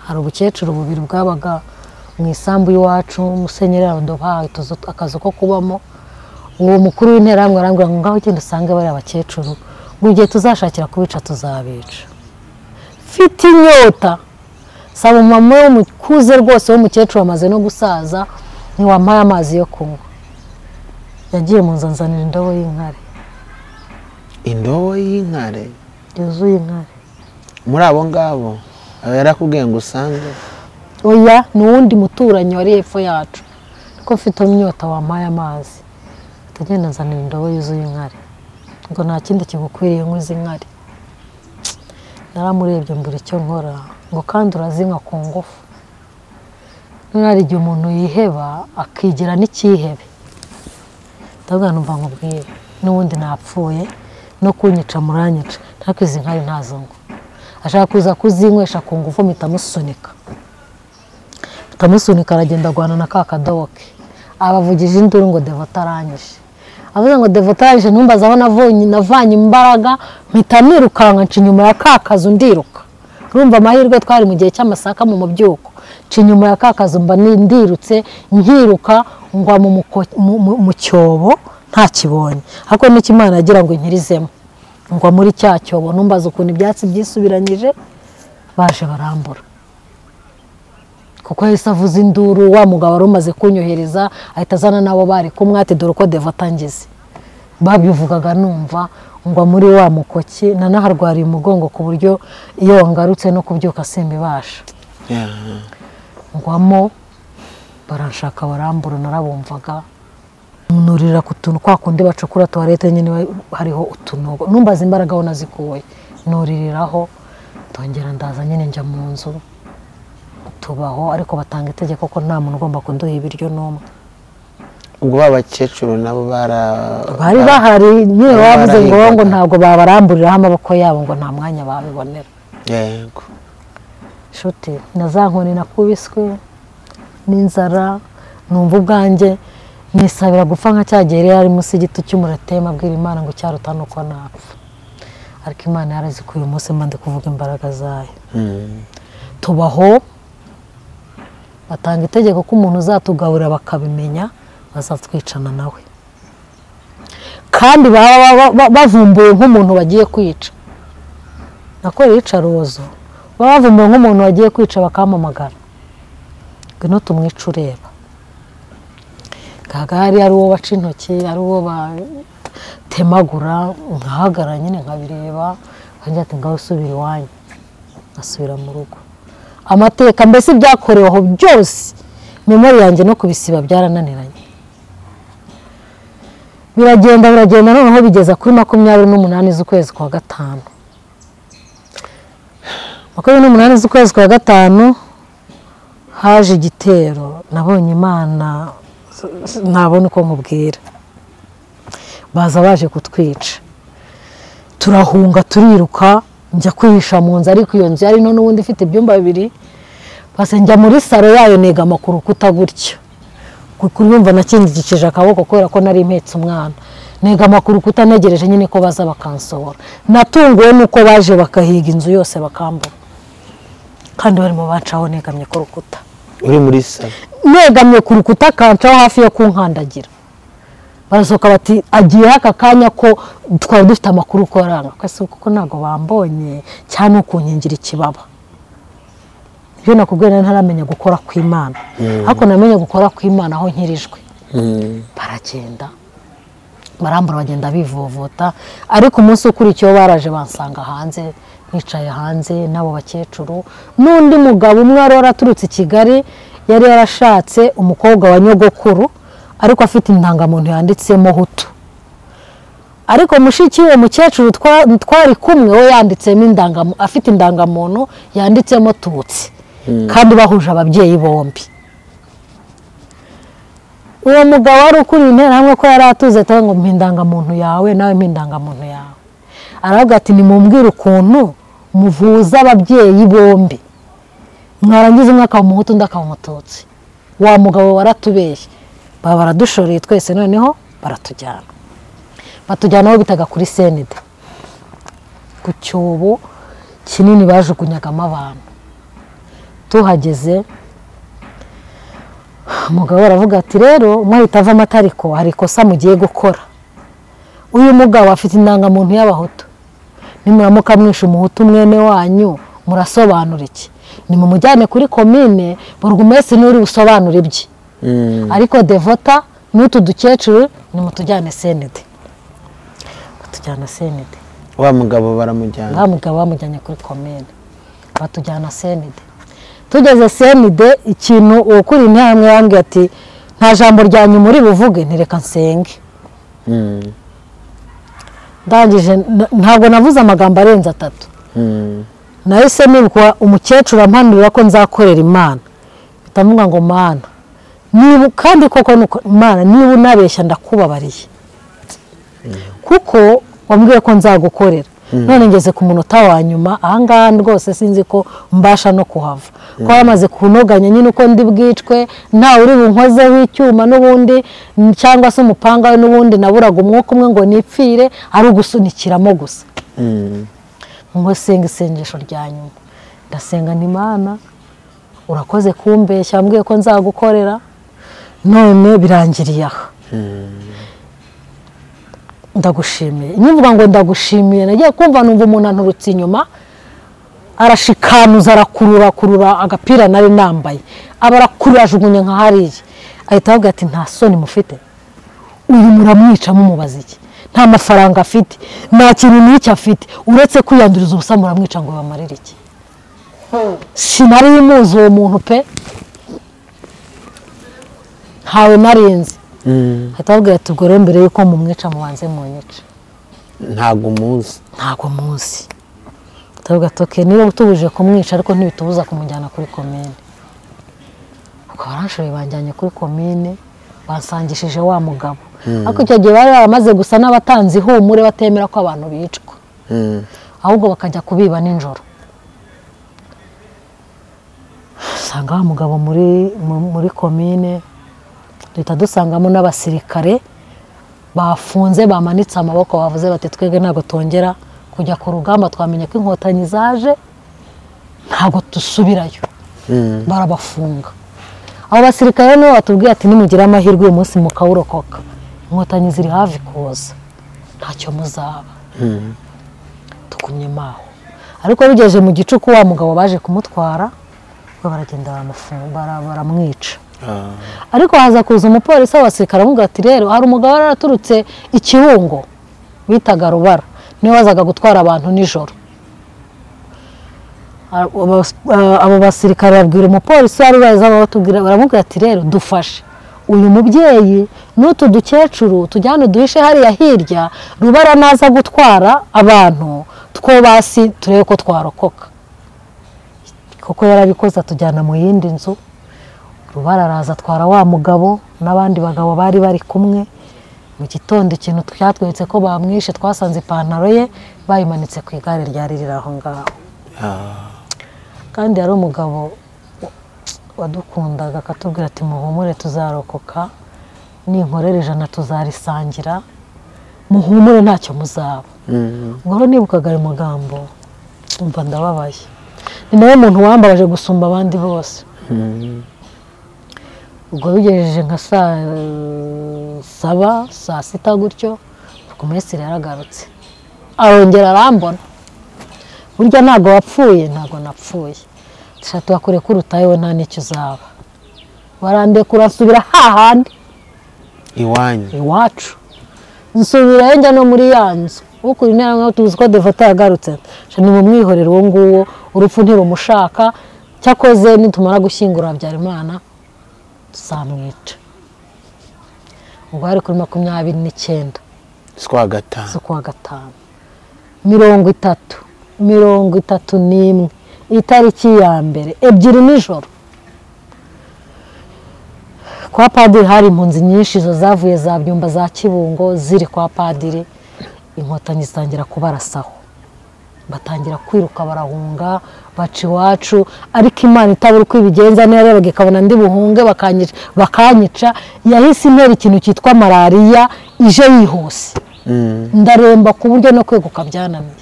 hari ubukecuru bubiri bwabaga mu isambu y'iwacu musenyeri araduhaye akazu ko kubamo uwo mukuru w'interahamwe arambwira ngo ngaho ugenda usange bari abakecuru ngo igihe tuzashakira kubica tuzabica mfite inyota saba umumama w'umukuze rwose w'umukecuru amaze no gusaza ntiwampaye amazi yo kunywa yagiye mu nzanzanira indobo y'inkare yuzuye inkare muri abo ngabo yarakubwiye ngo usange oya n'uwundi muturanyi wari hepfo yacu ko mfite inyota wampaye amazi tugenda nzanira indobo yuzuye inkare ngo nta kindi kigukwiriye nk'izi nkare naramurebye mbura icyo nkora ngo kandi urazinywa ku ngufu hari igihe umuntu yiheba akigira n'icyihebe ndavuga numva nkubwire n'ubundi napfuye no kunyica muranyica ariko izi nkari ntazo ngo ashaka kuza kuzinywesha ku ngufu mitamusunika aragenda agwana na ka kadobo ke abavugije induru ngo devota aranyishe avuze ngo devota aranyishe ntumbaza aho navanye imbaraga mpita nirukanka nca inyuma ya ka kazu ndiruka urumva amahirwe twari mu gihe cy'amasaka mu mubyuko nca inyuma ya ka kazu mba ndirutse nkiruka ngwa mu cyobo nta kibonye ariko n'ikimana agira ngo nkirizemo ngwa muri cya cyobo numbaza ukuntu ibyatsi byisubiranyije baje barambura kuko yahise avuza induru wa mugabo wari umaze kunyohereza ahita azana nabo bari kumwe ati dore uko Devota ngeze babivugaga numva ngwa muri wa mukoki nanaharwariye umugongo ku buryo iyo wangarutse no kubyuka simbibasha ngwamo baranshaka barambura narabumvaga nurira ku tuntu kwa kundi bacukura toilette nyine hariho utunogo numbaza imbaraga aho nazikuye nuririraho ndongera ndaza nyine njya mu nzu tubaho ariko batanga itegeko ko nta muntu ugomba kunduha ibiryo n'umwe ubwo babakecuru nabo bari bahari nyine bavuze ngo ntabwo babaramburiraho amaboko yabo ngo nta mwanya babibonera yego shuti nazankoni nakubiswe n'inzara numva ubwanjye nisabira gupfa nka cyagere yari munsi y'igiti cy'umuratema abwira Imana ngo cyaruta nuko napfa ariko Imana yarazi ko uyu munsi mba ndi kuvuga imbaraga zayo tubaho batanga itegeko ko umuntu uzatugaburira bakabimenya bazatwicana nawe kandi bavumbuye nk'umuntu bagiye kwica nakora iyicarubozo bavumbuye nk'umuntu bagiye kwica bakampamagara ngwino tumwica ureba kagari ari uwo baca intoki ari uwo batemagura nkahagara nyine nkabireba nkanjye ati ngaho usubira iwanyu asubira mu rugo amateka mbese byakoreweho byose memori yanjye no kubisiba byarananiranye biragenda noneho bigeza kuri 28 z'ukwezi kwa gatanu 28 z'ukwezi kwa gatanu haje igitero nabonye Imana ntabona uko nkubwira baza baje kutwica turahunga turiruka njya kwihisha mu nzu ariko iyo nzu yari none ubundi ifite ibyumba bibiri base njya muri saro yayo nega makuru kuta gutyo kuryumva nakindikije akaboko kubera ko nari impetse umwana nega makuru kutanegereje nyine ko baza bakansohora natunguwe nuko baje bakahiga inzu yose bakambura kandi barimo bacaho negamye ku rukuta uri muri saro negamye ku rukuta kancaho hafi yo kunkandagira barasohoka bati agiye aka kanya ko twari dufite amakuru ko aranga kwese kuko nago bambonye cyane ukunkingira ikibaba byo nakubwira ntaramenya gukora kw'Imana ariko namenye gukora kw'Imana aho nkirijwe baragenda barambura bagenda bivovota ariko umunsi ukurikiyeho baraje bansanga hanze nicaye hanze nabo bakecuru n'undi mugabo umwe wari waraturutse i Kigali yari yarashatse umukobwa wa nyogokuru ariko afite indangamuntu yanditsemo Hutu ariko mushiki we mukecuru twari kumwe we yanditsemo indangamuntu afite indangamuntu yanditsemo Tutsi kandi bahuje ababyeyi bombi uwo mugabo wari ukuri intera hamwe ko yari atuze ngo mpindangamuntu yawe nawe mpindangamuntu yawe aravuga ati nimumbwire ukuntu muvuza ababyeyi bombi mwarangiza umwe akaba Umuhutu undi akaba Umututsi wa mugabo waratubeshye baba baradushoreye twese noneho batujyana aho bitaga kuri Senide ku cyobo kinini bajugunyagamo abantu tuhageze umugabo aravuga ati rero mwahita ava amatariko hari ikosa mugiye gukora uyu mugabo afite indangamuntu y'Abahutu nimuramuka mwishe Umuhutu mwene wanyu murasobanura iki nimumujyane kuri komine burugumesi n'uri busobanura ibye ariko Devota n'utu dukecuru nimutujyane Senide batujyana Senide wa mugabo bamujyanye kuri komine batujyana Senide tugeze Senide ikintu ukuri intambwe yambwiye ati nta jambo ryanyu muri buvuge ntireka nsenge ndangije ntabwo navuze amagambo arenze 3 nahise nibwa umukecuru ampanurira ko nzakorera Imana bitavuga ngo Mana niba kandi koko Imana niba unabeshya ndakubabariye kuko wambwiye ko nzagukorera none ngeze ku munota wa nyuma ahangaha rwose sinzi ko mbasha no kuhava ko bamaze kunoganya nyine uko ndi bwicwe nta uri bunkoze w'icyuma n'ubundi cyangwa se umupanga we n'ubundi naburaga umwuka umwe ngo nipfire ari ugusunikiramo gusa ngo senga isengesho rya nyuma ndasenga n'Imana urakoze kumbeshya wambwiye ko nzagukorera none birangiriye aha ndagushimiye nyivuga ngo ndagushimiye nagiye kumva numva umuntu anturutse inyuma arashikanuza arakurura agapira nari nambaye abarakurura ajugunya nka hariya ahita avuga ati nta soni mufite uyu muramwica mumubaza iki nta mafaranga afite nta kintu n'icyo afite uretse kwiyanduriza ubusa muramwica ngo bamarire iki sinari muzi uwo muntu pe ntawe narinzi ahita avuga ati ubwo rero mbere yuko mumwica mubanze munyica ntago muzi ndavuga ati okay niba utubuje kumwica ariko ntibitubuza kumujyana kuri komine uko baranshoye banjyanye kuri komine bansangishije wa mugabo ariko icyo gihe bari baramaze gusa n'abatanzi ihumure batemera ko abantu bicwa ahubwo bakajya kubiba nijoro sanga wa mugabo muri komine duhita dusangamo n'abasirikare bafunze bamanitse amaboko bavuze bati twebwe ntabwo tongera kujya ku rugamba twamenye ko inkotanyi zaje ntabwo dusubirayo barabafunga abo basirikare nibo batubwiye ati nimugira amahirwe uyu munsi mukawurokoka inkotanyi ziri hafi kuza ntacyo muzaba tugumye maho ariko bigeje mu gicuku wa mugabo baje kumutwara baragenda baramwica ariko haza kuza umupolisi w'abasirikare avuga ati rero hari umugabo yaraturutse Ikirungo bitaga Rubara niwe wazaga gutwara abantu nijoro abo basirikare babwira umupolisi wari baza batubwira baramubwira ati rero dufashe uyu mubyeyi n'utu dukecuru tujyane duhishe hariya hirya Rubara naza gutwara abantu two basi turebe ko twarokoka kuko yarabikoze atujyana mu yindi nzu Rubara araza atwara wa mugabo n'abandi bagabo bari bari kumwe mu gitondo ikintu twatwetse ko bamwishe twasanze ipantaro ye bayimanitse ku igare ryari riri aho ngaho kandi yari umugabo wadukundaga akatubwira ati muhumure tuzarokoka n'inkorera 100 tuzarisangira muhumure ntacyo muzaba ngo nibukaga ayo magambo umva ndababaye ni nawe muntu wambabaje gusumba abandi bose ubwo bigejeje nka saa 7 saa 6 gutyo kumesire yaragarutse arongera arambona burya ntago wapfuye ntago napfuye tshatu akore kurutaye we nta nicyo uzaba barandekura nsubira hahandi iwacu nsubira njya no muri yanzu uko intera nko tuzi ko Devota yagarutse ni mu mwihorero wo nguwo urupfu ntirumushaka cyakoze nitumara gushyingura Habyarimana tuzamwica ubwo ari kuri 29 z'ukwa gatanu 31 itariki ya mbere 2 nijoro kwa padiri hari impunzi nyinshi zo zavuye za Byumba za Kibungo ziri kwa padiri inkotanyi zitangira kubarasaho batangira kwiruka barahunga baci iwacu ariko Imana itabura uko ibigenza neza bagikabona ndi buhunge bakanyica yahise intera ikintu cyitwa malaria ije yihuse ndaremba ku buryo no kweguka byananiye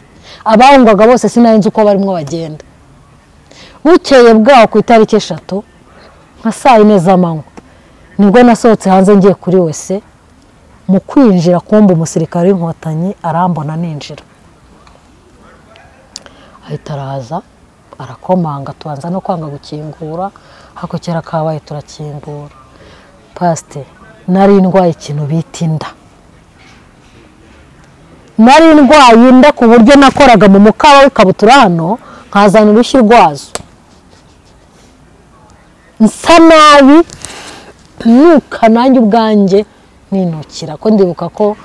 abahungwaga bose sinarinzi uko barimo bagenda bukeye bwaho ku itariki 3 nka saa 4 z'amanywa nibwo nasohotse hanze ngiye kuri wese mu kwinjira kumba umusirikare w'inkotanyi arambona ninjira ahita araza arakomanga tubanza no kwanga gukingura hakokera kabaye turakingura paste nari ndwaye ikintu bita inda nari ndwaye inda ku buryo nakoraga mu mukaba w'ikabutura hano nkazana urushyi rwazo nsa nabi nuka nanjye ubwanjye ninukira ko ndibuka ko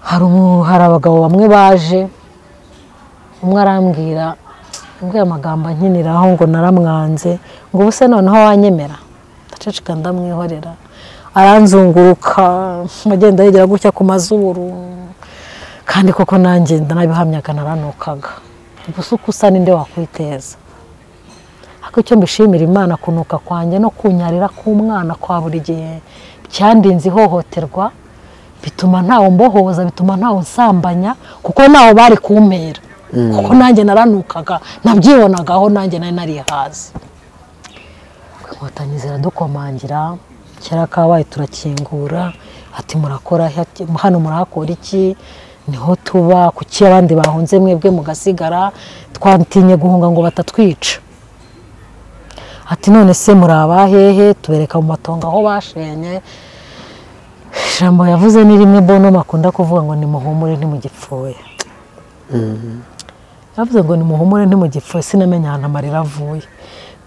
hari abagabo bamwe baje umwe arambwira ngo amagambo nkiniraho ngo naramwanze ngo ubuse noneho wanyemera ndaceceka ndamwihorera aranzunguruka agenda yegera gutya ku mazuru kandi koko nanjye ndanabihamyaga naranukaga ubuse uko usa ninde wakwiteza ariko icyo mbishimira Imana kunuka kwanjye no kunyarira k'umwana kwa buri gihe cyandinze ihohoterwa bituma ntawo mbohoza bituma ntawo nsambanya kuko naho bari kumpera kuko nanjye naranukaga nabyibonagaho nanjye nari hazi inkotanyi ziradukomangira kera kabaye turakingura ati murakora hano murahakora iki, niho tuba, kuki abandi bahunze mwebwe mugasigara, twatinye guhunga ngo batatwica. Ati none se muri abahehe, tubereka mu matongo aho bashenye. Ijambo yavuze ni rimwe Bono makunda kuvuga ngo nimuhumure ntimugipfuye. Yavuze ngo nimuhumure ntimugipfuye, sinamenya ahantu amarira avuye.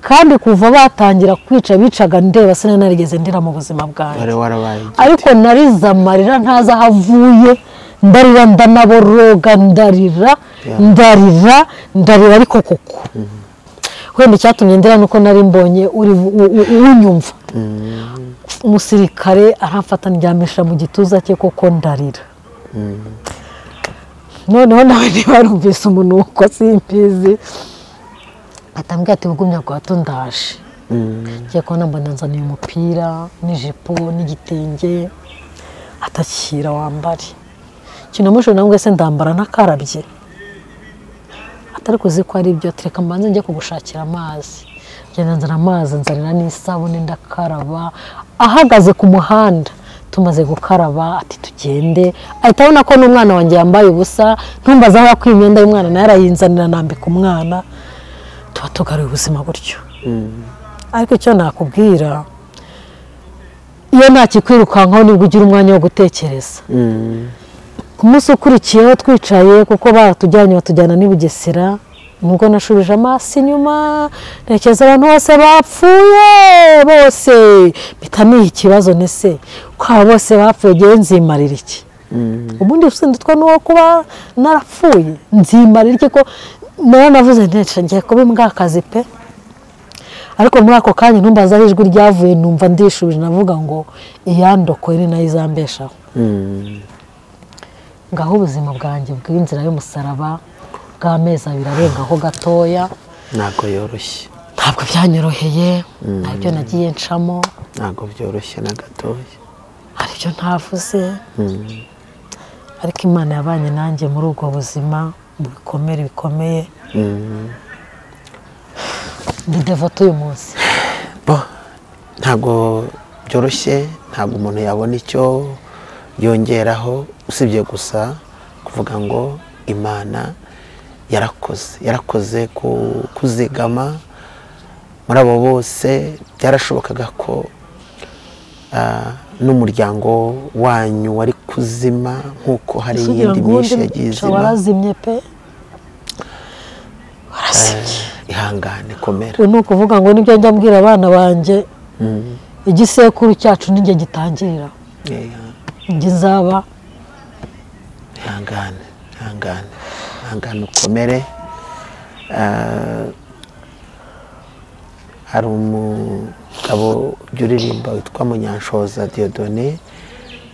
Kandi kuva batangira kwica bicaga ndeba sinanarigeze ndira mu buzima bwanjye. Ariko narize amarira ntaza ahavuye, ndarira ndanaboroga, ndarira ariko koko. Wenda icyatumye ndira nuko nari mbonye unyumva. Umusirikare aramfata ndyamisha mu gituza cye koko ndarira. Noneho nawe ntibarumvise umunuko simbizi. Atambwira ati bugumya bwa tundaje. Ngiye kubona mbona nzaniye umupira n'ijipo n'igitenge, atakira wambare. Kinamusho namwe se ndambara nakarabye. Atari kuzi ko ari byo, tereka mbanze njye kugushakira amazi. Ngenda nzana amazi, nzanira n'isabune ndakaraba. Ahagaze ku muhanda tumaze gukaraba ati tugende. Ahita abona ko n'umwana wanjye yambaye ubusa, ntumbaza aho akwiye imyenda y'umwana nayo arayinzanira nambika umwana. Tuba tugaruye ubuzima gutyo. Ariko icyo nakubwira, iyo ntakikwirukankaho nibwo ugira umwanya wo gutekereza. Ku munsi ukurikiyeho twicaye kuko batujyanye batujyana n'i Bugesera, nubwo nashubije amaso inyuma ntekereza abantu bose bapfuye bose, bitaniye ikibazo nese ko aba bose bapfuye gihe nzimarira iki. Ubundi usindutwa n'uwo kuba narapfuye, nzimarira iki ko navuze ngiye kuba imbwakazi pe. Ariko muri ako kanya ntumbaza aho ijwi ryavuye, numva ndishubije navuga ngo iyandokoye ni nayo izambeshaho. Ngaho ubuzima bwanjye bw'inzira y'umusaraba bw'amezi 2 arengaho gatoya. Ntabwo yoroshye. Ntabwo byanyoroheye, ntabyo nagiye ncamo. Ntabwo byoroshye na gatoya. Hari byo ntavuze. Ariko Imana yabanye nanjye muri ubwo buzima bikomeye. Ndi devote uyu munsi. Ntabwo byoroshye, ntabwo umuntu yabona icyo yongeraho usibye gusa kuvuga ngo Imana yarakoze kuzigama muri abo bose. Byarashobokaga ko n'umuryango wanyu wari kuzima nk'uko hari iyindi myinshi yagiye izima. Warazimye pe, warazimye. Ihangane komera. Ni ukuvuga ngo nibyo njya mbwira abana banjye, igisekuru cyacu ninjye gitangirira. Njye nzaba. Ihangane ukomere. Hari umugabo uririmba witwa Munyanshoza Dieudonné,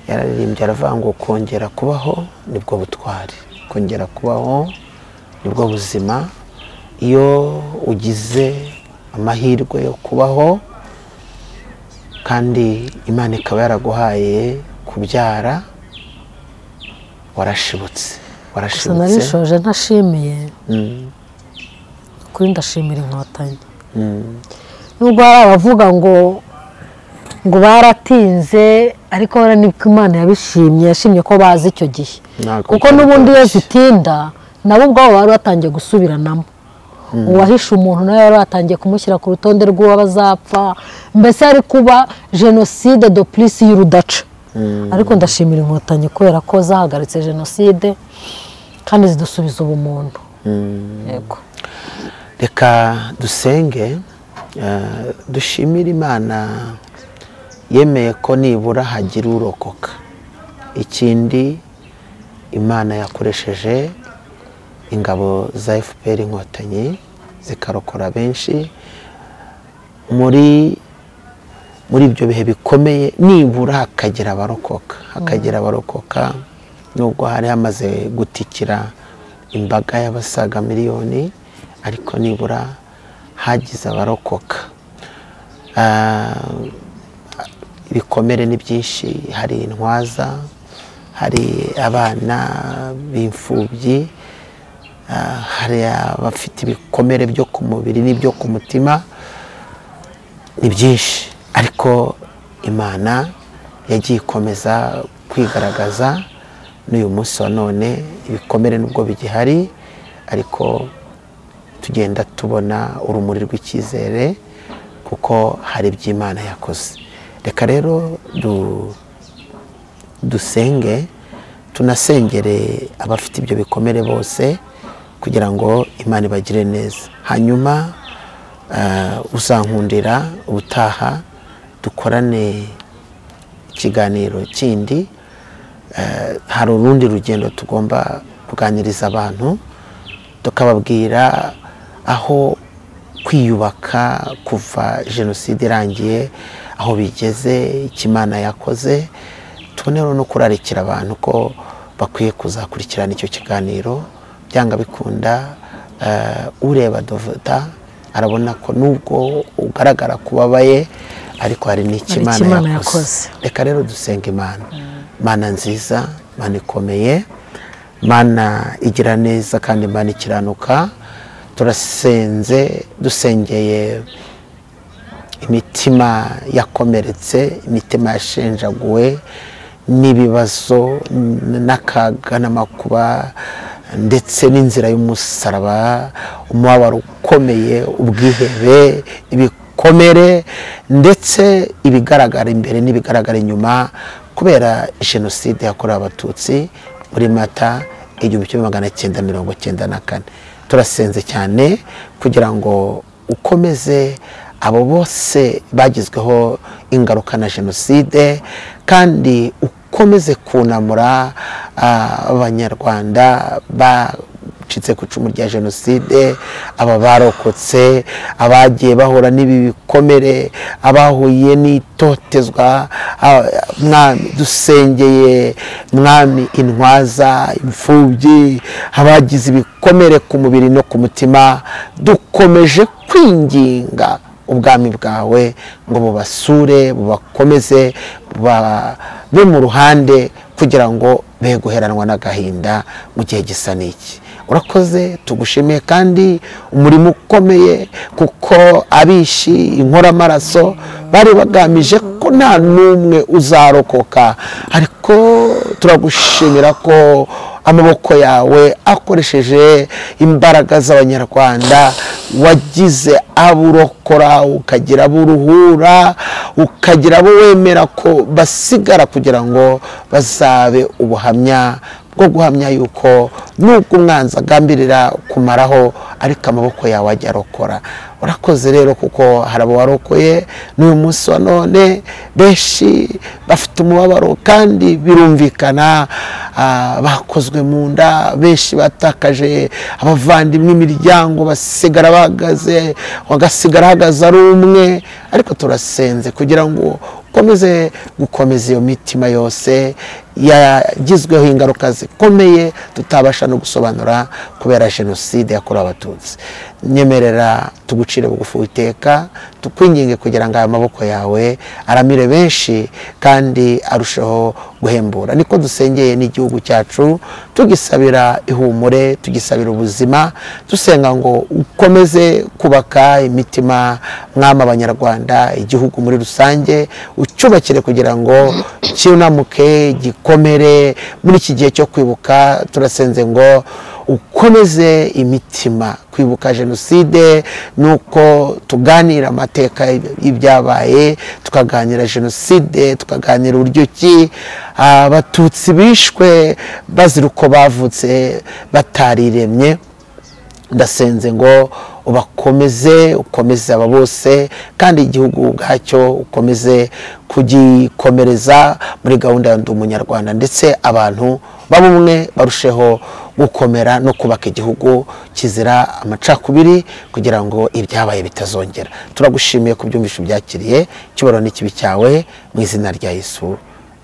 yararirimbye aravuga ngo kongera kubaho nibwo butwari, kongera kubaho nibwo buzima. Iyo ugize amahirwe yo kubaho kandi Imana ikaba yaraguhaye kubyara, warashibutse. Narishoje ntashimiye. Kuri ndashimira Inkotanyi. Nubwo hari abavuga ngo baratinze, ariko nibwo Imana yabishimye, yashimye ko bazi icyo gihe. Kuko n'ubundi iyo zitinda nabo ubwabo bari batangiye gusubiranamo. Uwahishe umuntu nawe yari batangiye kumushyira ku rutonde rw'abazapfa. Mbese ari kuba jenoside de plus y'urudaca. Ariko ndashimira Inkotanyi kubera ko zahagaritse jenoside kandi zidusubiza ubumuntu. Yego. Reka dusenge, dushimira Imana yemeye ko nibura hagira urokoka. Ikindi Imana yakoresheje ingabo za FPR Inkotanyi zikarokora benshi muri ibyo bihe bikomeye, nibura hakagira abarokoka. Nubwo hari hamaze gutikira imbaga y'abasaga miliyoni, ariko nibura hagize abarokoka. Ibikomere ni byinshi, hari intwaza, hari abana b'imfubyi, hari abafite ibikomere byo ku mubiri n'ibyo ku mutima. Ni byinshi, ariko Imana yagiye ikomeza kwigaragaza n'uyu munsi wa none. Ibikomere nubwo bigihari ariko tugenda tubona urumuri rw'icyizere kuko hari iby'Imana yakoze. Reka rero dusenge, tunasengere abafite ibyo bikomere bose kugira ngo Imana ibagire neza. Hanyuma uzankundira ubutaha dukorane ikiganiro kindi. Hari urundi rugendo tugomba kuganiriza abantu, tukababwira aho kwiyubaka kuva jenoside irangiye aho bigeze, ikimana yakoze. Tubonera no kurarikira abantu ko bakwiye kuzakurikirana icyo kiganiro. Byanga bikunda ureba Dovda arabona ko nubwo ugaragara kubabaye ariko hari n'ikimana yakoze. Reka rero dusenga Imana. Mana nziza, Mana ikomeye, Mana igira neza kandi Imana ikiranuka. Turasenze dusengeye imitima yakomeretse, imitima yashenjaguwe n'ibibazo n'akaga n'amakuba ndetse n'inzira y'umusaraba, umubabaro ukomeye, ubwihebe, ibikomere ndetse ibigaragara imbere n'ibigaragara inyuma kubera jenoside yakorewe Abatutsi muri Mata 1994. Turasenze cyane kugira ngo ukomeze abo bose bagizweho ingaruka na jenoside kandi ukomeze kunamura abanyarwanda bacitse ku icumu rya jenoside, aba barokotse, abagiye bahura n'ibi bikomere, abahuye n'itotezwa. Mwami dusengeye Mwami intwaza, imfubyi, abagize ibikomere ku mubiri no ku mutima. Dukomeje kwinginga ubwami bwawe ngo bubasure, bubakomeze, babe mu ruhande kugira ngo be guheranwa n'agahinda mu gihe gisa n'iki. Urakoze, tugushimiye kandi umurimo ukomeye kuko abishi inkoramaraso bari bagamije ko nta n'umwe uzarokoka, ariko turagushimira ko amaboko yawe akoresheje imbaraga z'abanyarwanda wagize aburokora, ukagira aburuhura, ukagira abo wemera ko basigara kugira ngo bazabe ubuhamya bwo guhamya yuko nubwo umwanzi agambirira kumaraho ariko amaboko yawe ajya arokora. Urakoze rero kuko hari abo warokoye n'uyu munsi wa none benshi bafite umubabaro kandi birumvikana, bakozwe mu nda, benshi batakaje abavandimwe, imiryango basigara bahagaze, wagasigara ahagaze ari umwe. Ariko turasenze kugira ngo ukomeze gukomeza iyo mitima yose yagizweho ingaruka zikomeye tutabasha no gusobanura kubera jenoside yakorewe Abatutsi. Nyemerera tugucire bugufi Uwiteka, tukwinginge kugira ngo aya maboko yawe aramire benshi kandi arusheho guhembura. Niko dusengeye n'igihugu cyacu, tugisabira ihumure, tugisabira ubuzima, dusenga ngo ukomeze kubaka imitima Mwami abanyarwanda, igihugu muri rusange ucyubakire kugira ngo cyunamuke gikomere muri iki gihe cyo kwibuka. Turasenze ngo ukomeze imitima kwibuka jenoside, nuko tuganira amateka y'ibyabaye, tukaganira jenoside, tukaganira uburyo ki Abatutsi bishwe bazira uko bavutse batariremye. Ndasenze ngo ubakomeze, ukomeze aba bose kandi igihugu ubwacyo ukomeze kugikomereza muri gahunda ya Ndi Umunyarwanda, ndetse abantu babumwe barusheho gukomera no kubaka igihugu kizira amacakubiri kugira ngo ibyabaye bitazongera. Turagushimiye ku byumvisho byakiriye, cyubaro n'ikibi cyawe mu izina rya Yesu,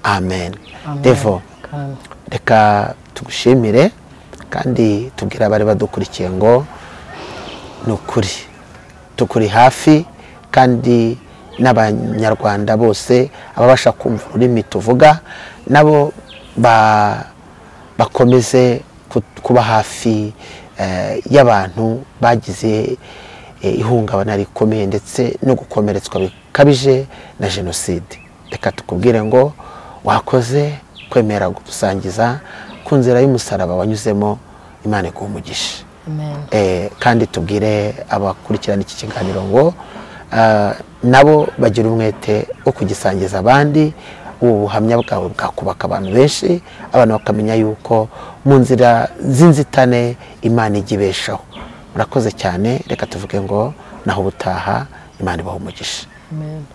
amen. Devo, reka tugushimire kandi tubwira abari badukurikiye ngo nukuri tukuri hafi, kandi n'abanyarwanda bose ababasha kumva ururimi tuvuga nabo bakomeze kuba hafi y'abantu bagize ihungabana rikomeye ndetse no gukomeretswa bikabije na jenoside. Reka tukubwire ngo wakoze kwemera gusangiza ku nzira y'umusaraba wanyuzemo. Imana iguhe umugisha. Kandi tubwire abakurikirana iki kiganiro ngo nabo bagira umwete wo kugisangiza abandi. Ubu buhamya bwawe bwakubaka abantu benshi, abantu bakamenya yuko mu nzira z'inzitane Imana ijya ibeshaho. Murakoze cyane, reka tuvuge ngo naho ubutaha, Imana ibahe umugisha. Amen.